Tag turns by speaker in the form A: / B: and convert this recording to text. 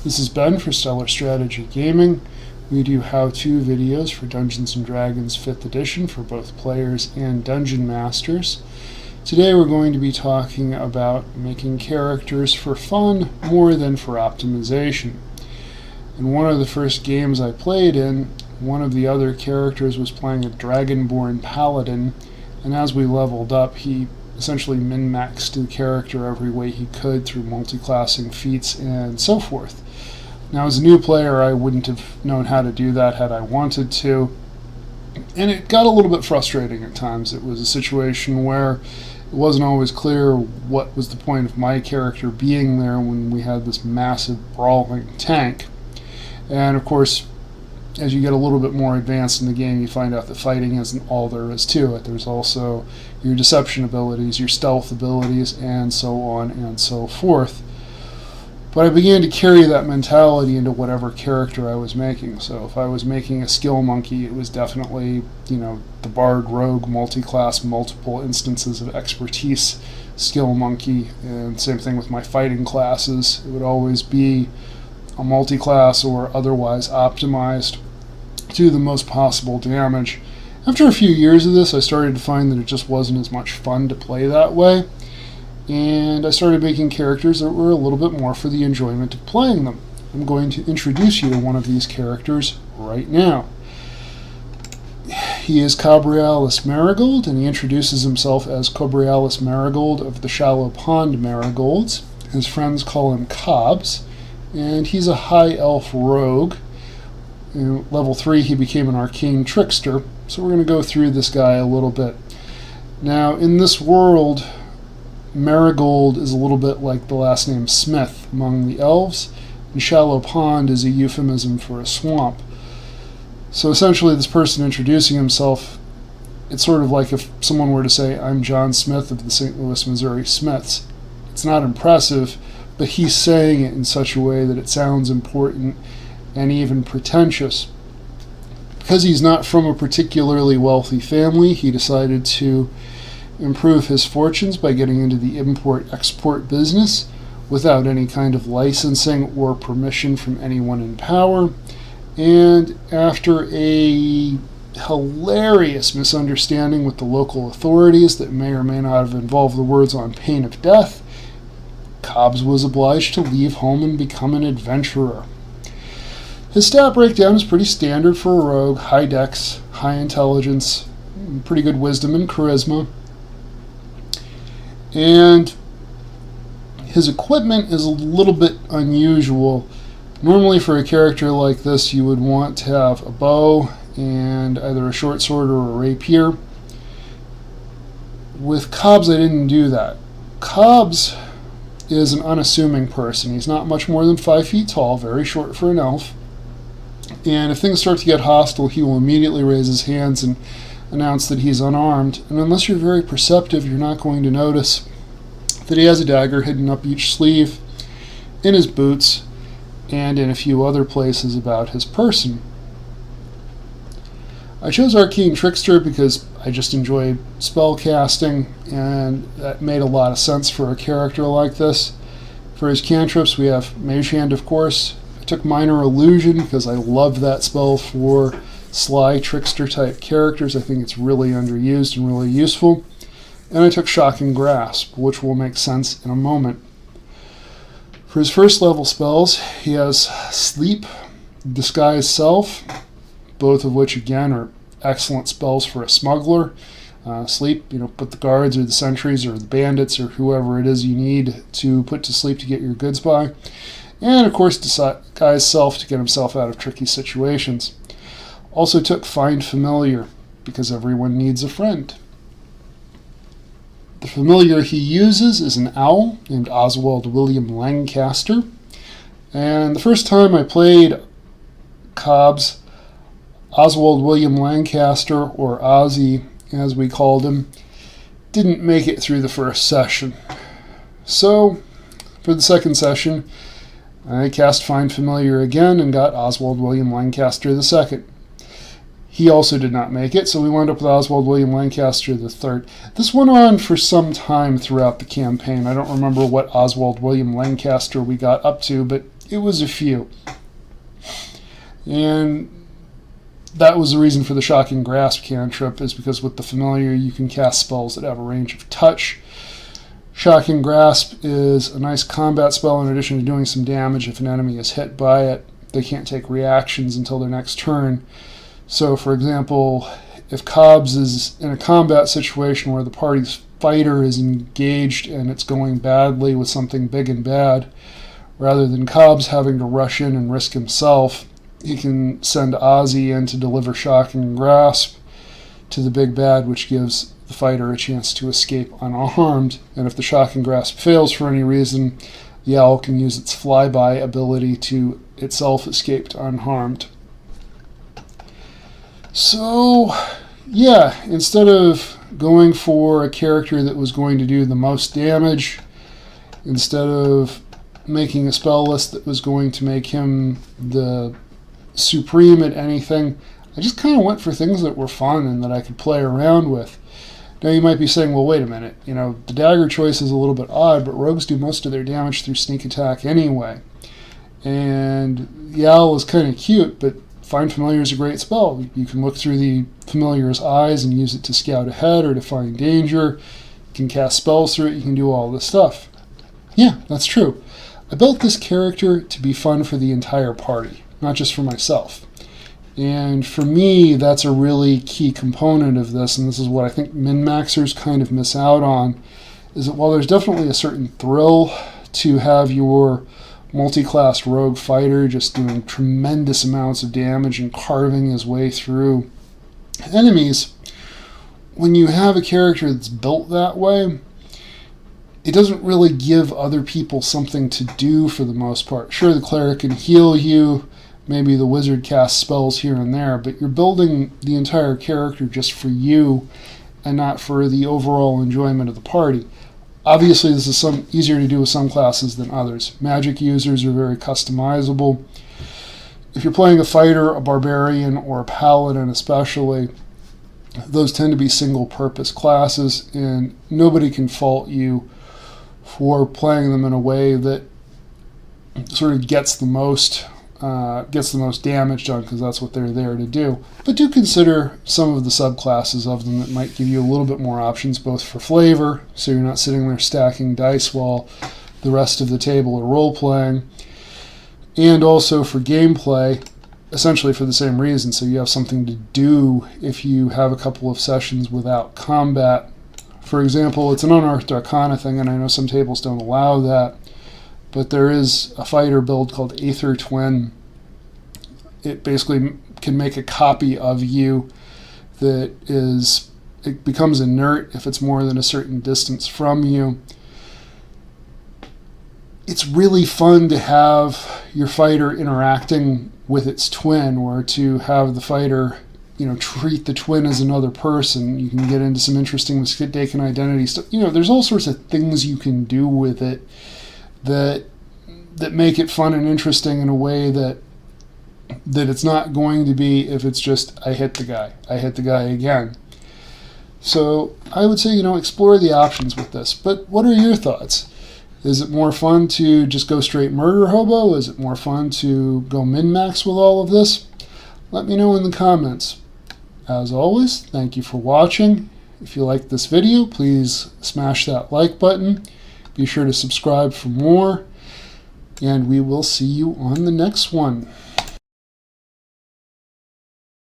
A: This is Ben for Stellar Strategy Gaming. We do how-to videos for Dungeons & Dragons 5th edition for both players and dungeon masters. Today we're going to be talking about making characters for fun more than for optimization. In one of the first games I played in, one of the other characters was playing a Dragonborn Paladin, and as we leveled up, he essentially min-maxed the character every way he could through multi-classing feats and so forth. Now, as a new player, I wouldn't have known how to do that had I wanted to, and it got a little bit frustrating at times. It was a situation where it wasn't always clear what was the point of my character being there when we had this massive brawling tank. And of course, as you get a little bit more advanced in the game, you find out that fighting isn't all there is to it. There's also your deception abilities, your stealth abilities, and so on and so forth. But I began to carry that mentality into whatever character I was making. So if I was making a skill monkey, it was definitely, the bard rogue multi-class, multiple instances of expertise skill monkey. And same thing with my fighting classes. It would always be a multi-class or otherwise optimized to do the most possible damage. After a few years of this, I started to find that it just wasn't as much fun to play that way. And I started making characters that were a little bit more for the enjoyment of playing them. I'm going to introduce you to one of these characters right now. He is Cobrialis Marigold, and he introduces himself as Cobrialis Marigold of the Shallow Pond Marigolds. His friends call him Cobbs, and he's a high elf rogue. In level 3, he became an arcane trickster, so we're going to go through this guy a little bit. Now, in this world, Marigold is a little bit like the last name Smith among the elves, and Shallow Pond is a euphemism for a swamp. So essentially, this person introducing himself, it's sort of like if someone were to say, "I'm John Smith of the St. Louis, Missouri Smiths." It's not impressive, but he's saying it in such a way that it sounds important and even pretentious. Because he's not from a particularly wealthy family, he decided to improve his fortunes by getting into the import-export business without any kind of licensing or permission from anyone in power. And after a hilarious misunderstanding with the local authorities that may or may not have involved the words on pain of death, Cobbs was obliged to leave home and become an adventurer. His stat breakdown is pretty standard for a rogue: high dex, high intelligence, pretty good wisdom and charisma. And his equipment is a little bit unusual. Normally for a character like this, you would want to have a bow and either a short sword or a rapier. With Cobbs, I didn't do that. Cobbs is an unassuming person. He's not much more than 5 feet tall, very short for an elf. And if things start to get hostile, he will immediately raise his hands and announce that he's unarmed, and unless you're very perceptive, you're not going to notice that he has a dagger hidden up each sleeve, in his boots, and in a few other places about his person. I chose Arcane Trickster because I just enjoy spell casting, and that made a lot of sense for a character like this. For his cantrips, we have Mage Hand, of course. I took Minor Illusion because I love that spell for sly trickster type characters. I think it's really underused and really useful. And I took Shocking Grasp, which will make sense in a moment. For his first level spells, he has Sleep, Disguise Self, both of which again are excellent spells for a smuggler. Sleep, put the guards or the sentries or the bandits or whoever it is you need to put to sleep to get your goods by. And of course, Disguise Self to get himself out of tricky situations. Also took Find Familiar, because everyone needs a friend. The familiar he uses is an owl named Oswald William Lancaster. And the first time I played Cobbs, Oswald William Lancaster, or Ozzy as we called him, didn't make it through the first session. So, for the second session, I cast Find Familiar again and got Oswald William Lancaster II. He also did not make it, so we wound up with Oswald William Lancaster III. This went on for some time throughout the campaign. I don't remember what Oswald William Lancaster we got up to, but it was a few. And that was the reason for the Shocking Grasp cantrip, is because with the familiar you can cast spells that have a range of touch. Shocking Grasp is a nice combat spell. In addition to doing some damage if an enemy is hit by it, they can't take reactions until their next turn. So for example, if Cobbs is in a combat situation where the party's fighter is engaged and it's going badly with something big and bad, rather than Cobbs having to rush in and risk himself, he can send Ozzy in to deliver Shocking Grasp to the big bad, which gives the fighter a chance to escape unharmed. And if the Shocking Grasp fails for any reason, the owl can use its flyby ability to itself escape unharmed. So, yeah, instead of going for a character that was going to do the most damage, instead of making a spell list that was going to make him the supreme at anything, I just kind of went for things that were fun and that I could play around with. Now you might be saying, well, wait a minute, the dagger choice is a little bit odd, but rogues do most of their damage through sneak attack anyway. And the owl is kind of cute, but Find Familiar is a great spell. You can look through the familiar's eyes and use it to scout ahead or to find danger. You can cast spells through it. You can do all this stuff. Yeah, that's true. I built this character to be fun for the entire party, not just for myself. And for me, that's a really key component of this, and this is what I think min-maxers kind of miss out on, is that while there's definitely a certain thrill to have your multi-class rogue fighter just doing tremendous amounts of damage and carving his way through enemies, when you have a character that's built that way, it doesn't really give other people something to do for the most part. Sure, the cleric can heal you, maybe the wizard casts spells here and there, but you're building the entire character just for you and not for the overall enjoyment of the party. Obviously, this is easier to do with some classes than others. Magic users are very customizable. If you're playing a fighter, a barbarian, or a paladin especially, those tend to be single-purpose classes, and nobody can fault you for playing them in a way that sort of gets the most damage done, because that's what they're there to do. But do consider some of the subclasses of them that might give you a little bit more options, both for flavor, so you're not sitting there stacking dice while the rest of the table are role-playing, and also for gameplay, essentially for the same reason, so you have something to do if you have a couple of sessions without combat. For example, it's an Unearthed Arcana thing, and I know some tables don't allow that, but there is a fighter build called Aether Twin. It basically can make a copy of you it becomes inert if it's more than a certain distance from you. It's really fun to have your fighter interacting with its twin, or to have the fighter treat the twin as another person. You can get into some interesting mistaken identity stuff. There's all sorts of things you can do with it that make it fun and interesting in a way that it's not going to be if it's just, I hit the guy again. So I would say, explore the options with this. But what are your thoughts? Is it more fun to just go straight murder hobo? Is it more fun to go min-max with all of this? Let me know in the comments. As always, thank you for watching. If you liked this video, please smash that like button. Be sure to subscribe for more. And we will see you on the next one.